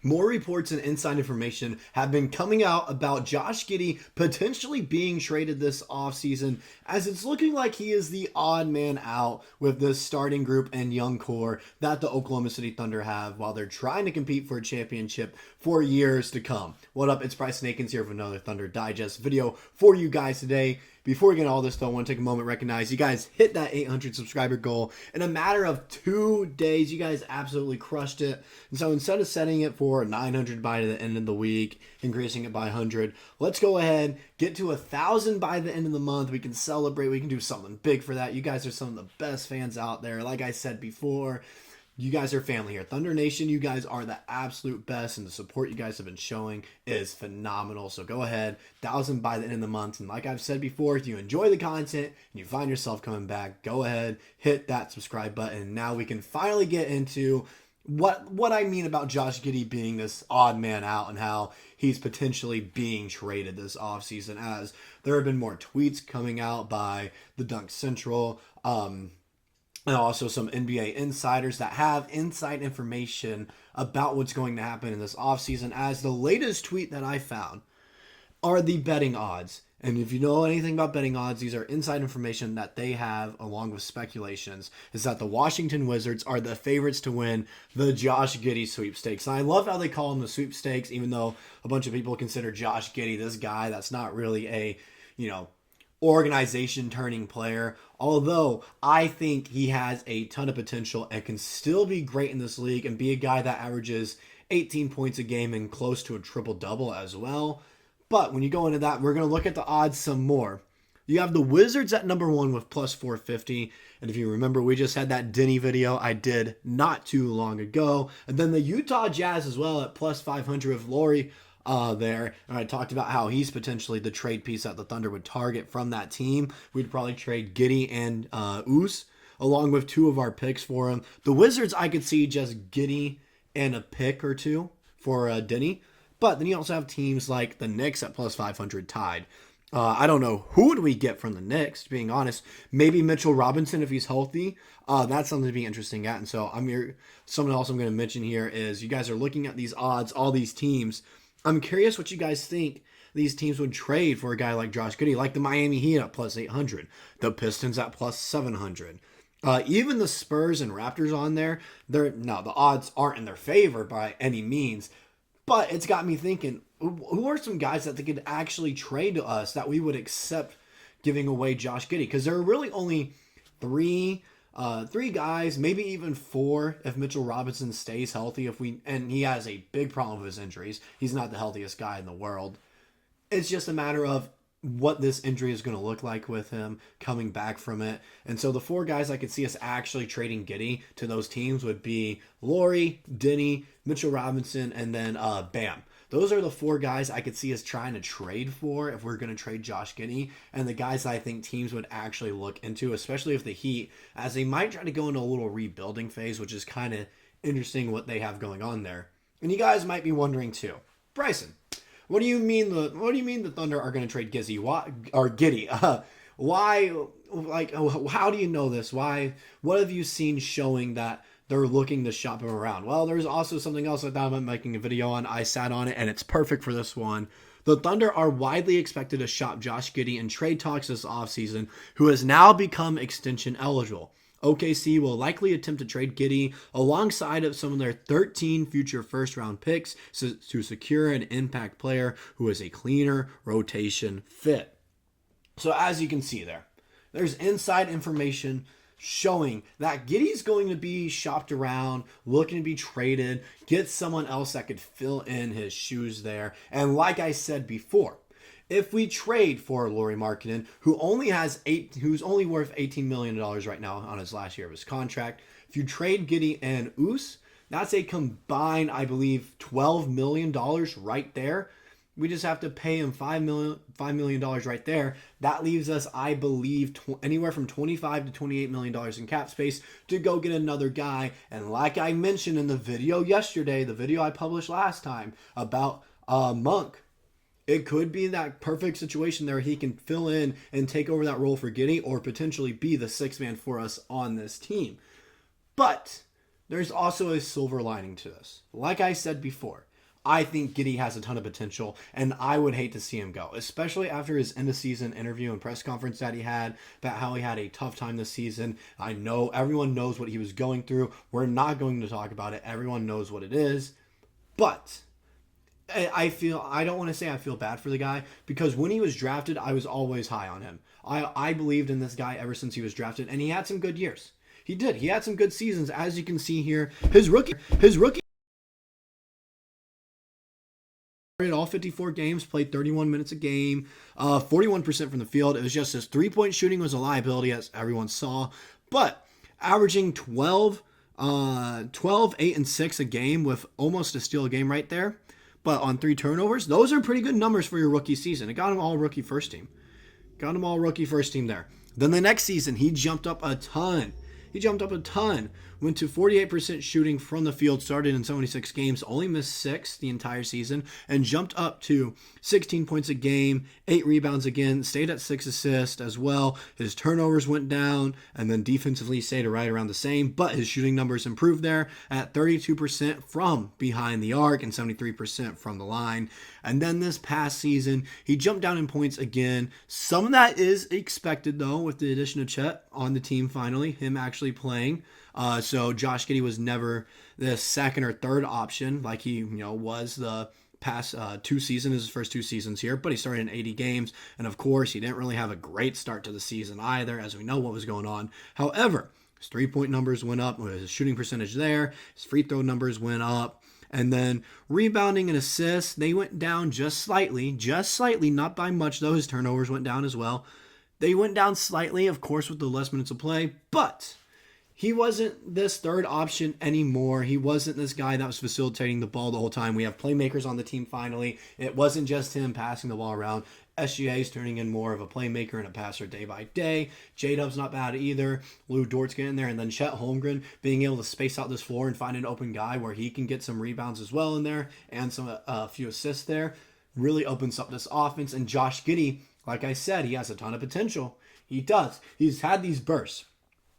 More reports and inside information have been coming out about Josh Giddey potentially being traded this offseason, as it's looking like he is the odd man out with this starting group and young core that the Oklahoma City Thunder have while they're trying to compete for a championship for years to come. What up? It's Bryson Akins here with another Thunder Digest video for you guys today. Before we get all this, though, I want to take a moment to recognize you guys hit that 800 subscriber goal in a matter of 2 days. You guys absolutely crushed it. And so instead of setting it for 900 by the end of the week, increasing it by 100, let's go ahead, get to 1,000 by the end of the month. We can celebrate. We can do something big for that. You guys are some of the best fans out there. Like I said before, you guys are family here. Thunder Nation, you guys are the absolute best, and the support you guys have been showing is phenomenal. So go ahead, 1,000 by the end of the month. And like I've said before, if you enjoy the content and you find yourself coming back, go ahead, hit that subscribe button. Now we can finally get into what I mean about Josh Giddey being this odd man out and how he's potentially being traded this offseason, as there have been more tweets coming out by the Dunk Central, and also some NBA insiders that have inside information about what's going to happen in this offseason, as the latest tweet that I found are the betting odds. And if you know anything about betting odds, these are inside information that they have along with speculations, is that the Washington Wizards are the favorites to win the Josh Giddey sweepstakes. And I love how they call them the sweepstakes, even though a bunch of people consider Josh Giddey this guy that's not really a, organization turning player, although I think he has a ton of potential and can still be great in this league and be a guy that averages 18 points a game and close to a triple-double as well. But when you go into that, we're going to look at the odds some more. You have the Wizards at number 1 with plus 450. And if you remember, we just had that Denny video I did not too long ago. And then the Utah Jazz as well at plus 500 with Lauri there. And I talked about how he's potentially the trade piece that the Thunder would target from that team. We'd probably trade Giddey and Oos along with 2 of our picks for him. The Wizards, I could see just Giddey and a pick or 2 for Denny. But then you also have teams like the Knicks at plus 500 tied. I don't know who would we get from the Knicks, being honest. Maybe Mitchell Robinson if he's healthy. That's something to be interesting at. And so something else I'm going to mention here is you guys are looking at these odds, all these teams. I'm curious what you guys think these teams would trade for a guy like Josh Giddey, like the Miami Heat at plus 800, the Pistons at plus 700. Even the Spurs and Raptors on there, the odds aren't in their favor by any means, but it's got me thinking, who are some guys that they could actually trade to us that we would accept giving away Josh Giddey? Because there are really only three guys, maybe even 4 if Mitchell Robinson stays healthy. And he has a big problem with his injuries. He's not the healthiest guy in the world. It's just a matter of what this injury is going to look like with him coming back from it. And so the 4 guys I could see us actually trading Giddey to those teams would be Lauri, Denny, Mitchell Robinson, and then Bam. Those are the 4 guys I could see us trying to trade for if we're going to trade Josh Giddey, and the guys I think teams would actually look into, especially if the Heat, as they might try to go into a little rebuilding phase, which is kind of interesting what they have going on there. And you guys might be wondering too, Bryson, what do you mean the Thunder are going to trade Giddey? Why? Like, how do you know this? Why? What have you seen showing that they're looking to shop him around? Well, there's also something else I thought about making a video on. I sat on it, and it's perfect for this one. The Thunder are widely expected to shop Josh Giddey in trade talks this offseason, who has now become extension eligible. OKC will likely attempt to trade Giddey alongside of some of their 13 future first-round picks to secure an impact player who is a cleaner rotation fit. So as you can see there's inside information showing that Giddey's going to be shopped around, looking to be traded, get someone else that could fill in his shoes there. And like I said before, if we trade for Lauri Markkanen, who's only worth $18 million right now on his last year of his contract, if you trade Giddey and Oos, that's a combined, I believe, $12 million right there. We just have to pay him $5 million right there. That leaves us, I believe, anywhere from $25 to $28 million in cap space to go get another guy. And like I mentioned in the video yesterday, the video I published last time about Monk, it could be that perfect situation there. He can fill in and take over that role for Giddey, or potentially be the 6th man for us on this team. But there's also a silver lining to this. Like I said before, I think Giddey has a ton of potential, and I would hate to see him go, especially after his end-of-season interview and press conference that he had about how he had a tough time this season. I know everyone knows what he was going through. We're not going to talk about it. Everyone knows what it is. But I don't want to say I feel bad for the guy, because when he was drafted, I was always high on him. I believed in this guy ever since he was drafted, and he had some good years. He did. He had some good seasons, as you can see here. His rookie all 54 games, played 31 minutes a game, 41% from the field. It was just his three-point shooting was a liability, as everyone saw. But averaging 12, 8, and 6 a game with almost a steal a game right there. But on 3 turnovers, those are pretty good numbers for your rookie season. It got him all rookie first team. There. Then the next season, he jumped up a ton. Went to 48% shooting from the field, started in 76 games, only missed 6 the entire season, and jumped up to 16 points a game, 8 rebounds again, stayed at 6 assists as well. His turnovers went down, and then defensively stayed right around the same, but his shooting numbers improved there at 32% from behind the arc and 73% from the line. And then this past season, he jumped down in points again. Some of that is expected, though, with the addition of Chet on the team finally, him actually playing. So Josh Giddey was never the second or third option like he was the past 2 seasons, his first 2 seasons here, but he started in 80 games, and of course he didn't really have a great start to the season either, as we know what was going on. However, his 3-point numbers went up, his shooting percentage there, his free throw numbers went up, and then rebounding and assists, they went down just slightly, not by much though. His turnovers went down as well. They went down slightly, of course, with the less minutes of play, but he wasn't this third option anymore. He wasn't this guy that was facilitating the ball the whole time. We have playmakers on the team finally. It wasn't just him passing the ball around. SGA is turning in more of a playmaker and a passer day by day. J-Dub's not bad either. Lou Dort's getting there. And then Chet Holmgren being able to space out this floor and find an open guy where he can get some rebounds as well in there and some a few assists there really opens up this offense. And Josh Giddey, like I said, he has a ton of potential. He does. He's had these bursts.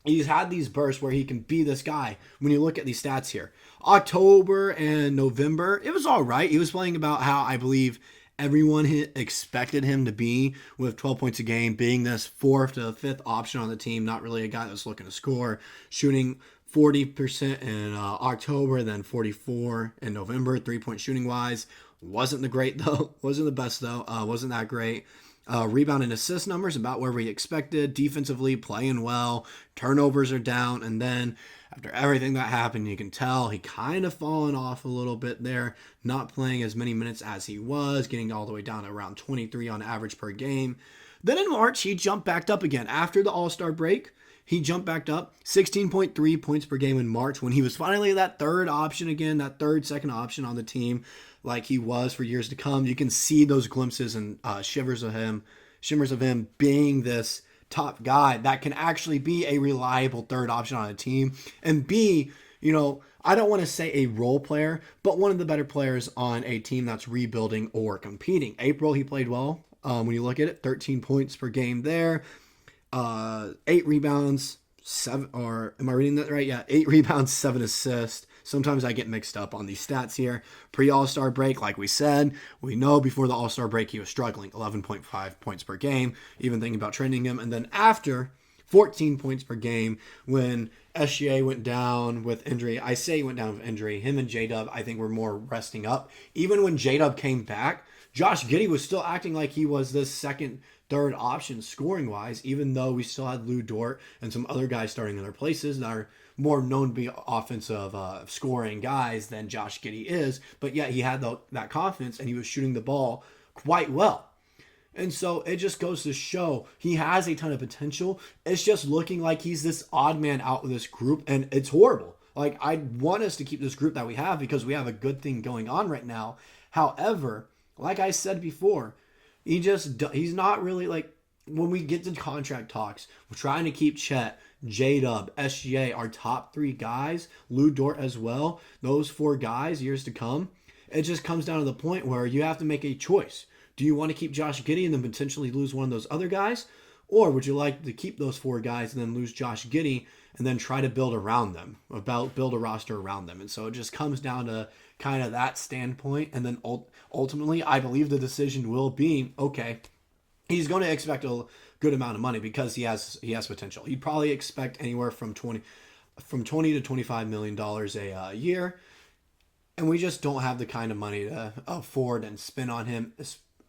Where he can be this guy when you look at these stats here. October and November, it was all right. He was playing about how I believe everyone expected him to be, with 12 points a game, being this 4th to 5th option on the team, not really a guy that's looking to score, shooting 40% in October, then 44 in November, 3-point shooting wise. Wasn't the great though, wasn't the best though, wasn't that great. Rebound and assist numbers about where we expected. Defensively playing well. Turnovers are down. And then after everything that happened, you can tell he kind of fallen off a little bit there. Not playing as many minutes as he was. Getting all the way down to around 23 on average per game. Then in March, he jumped back up again. After the All-Star break, he jumped back up 16.3 points per game in March when he was finally that third option again, that second option on the team like he was for years to come. You can see those glimpses and shimmers of him being this top guy that can actually be a reliable third option on a team and be, I don't want to say a role player, but one of the better players on a team that's rebuilding or competing. April, he played well. When you look at it, 13 points per game there. 8 rebounds, 7, or am I reading that right? Yeah, 8 rebounds, 7 assists. Sometimes I get mixed up on these stats here. Pre-All-Star break, like we said, we know before the All-Star break he was struggling, 11.5 points per game, even thinking about trending him. And then after, 14 points per game when SGA went down with injury. I say he went down with injury. Him and J-Dub, I think, were more resting up. Even when J-Dub came back, Josh Giddey was still acting like he was this second, third option scoring-wise, even though we still had Lou Dort and some other guys starting in their places that are more known to be offensive scoring guys than Josh Giddey is. But yet he had that confidence, and he was shooting the ball quite well. And so it just goes to show he has a ton of potential. It's just looking like he's this odd man out of this group, and it's horrible. Like, I want us to keep this group that we have because we have a good thing going on right now. However, like I said before, he's not really like, when we get to contract talks, we're trying to keep Chet, J-Dub, SGA, our top 3 guys, Lou Dort as well, those 4 guys years to come. It just comes down to the point where you have to make a choice. Do you want to keep Josh Giddey and then potentially lose one of those other guys? Or would you like to keep those 4 guys and then lose Josh Giddey and then try to build around them, build a roster around them? And so it just comes down to kind of that standpoint. And then ultimately, I believe the decision will be, okay, he's going to expect a good amount of money because he has potential. He'd probably expect anywhere from 20 to $25 million a year, and we just don't have the kind of money to afford and spend on him,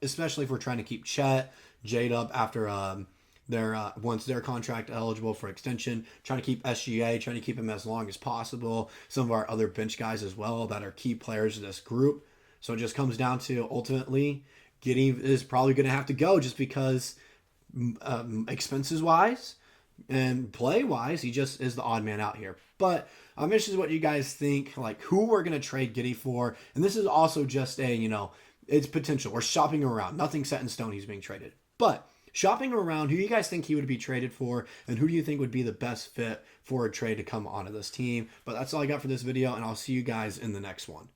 especially if we're trying to keep Chet, J-Dub after their once their contract eligible for extension, trying to keep SGA, trying to keep him as long as possible. Some of our other bench guys as well that are key players in this group. So it just comes down to ultimately Giddey is probably going to have to go just because expenses wise and play wise, he just is the odd man out here. But I'm interested in what you guys think, like who we're going to trade Giddey for. And this is also just it's potential. We're shopping around. Nothing set in stone he's being traded. But shopping around, who do you guys think he would be traded for? And who do you think would be the best fit for a trade to come onto this team? But that's all I got for this video, and I'll see you guys in the next one.